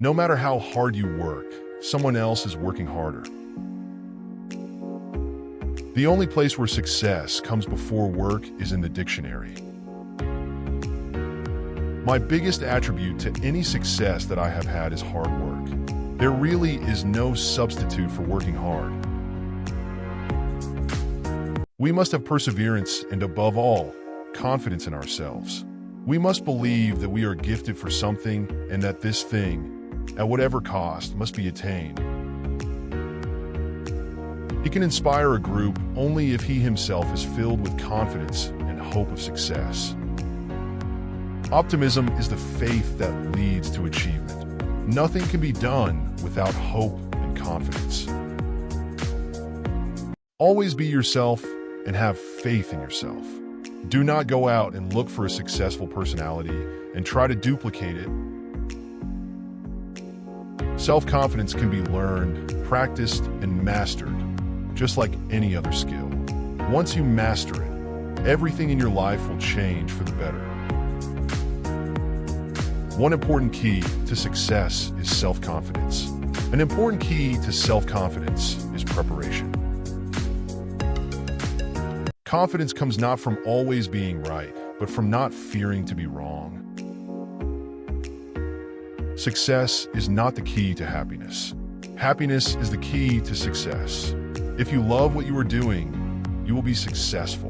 No matter how hard you work, someone else is working harder. The only place where success comes before work is in the dictionary. My biggest attribute to any success that I have had is hard work. There really is no substitute for working hard. We must have perseverance and, above all, confidence in ourselves. We must believe that we are gifted for something and that this thing, at whatever cost, must be attained. He can inspire a group only if he himself is filled with confidence and hope of success. Optimism is the faith that leads to achievement. Nothing can be done without hope and confidence. Always be yourself and have faith in yourself. Do not go out and look for a successful personality and try to duplicate it. Self-confidence can be learned, practiced, and mastered, just like any other skill. Once you master it, everything in your life will change for the better. One important key to success is self-confidence. An important key to self-confidence is preparation. Confidence comes not from always being right, but from not fearing to be wrong. Success is not the key to happiness. Happiness is the key to success. If you love what you are doing, you will be successful.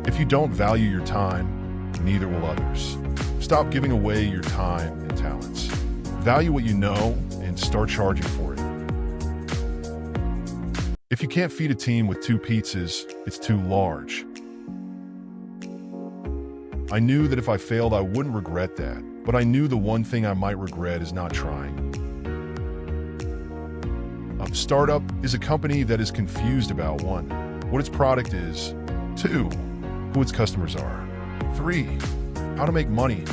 If you don't value your time, neither will others. Stop giving away your time and talents. Value what you know and start charging for it. If you can't feed a team with 2 pizzas, it's too large. I knew that if I failed, I wouldn't regret that, but I knew the one thing I might regret is not trying. A startup is a company that is confused about 1, what its product is, 2, who its customers are, 3, how to make money,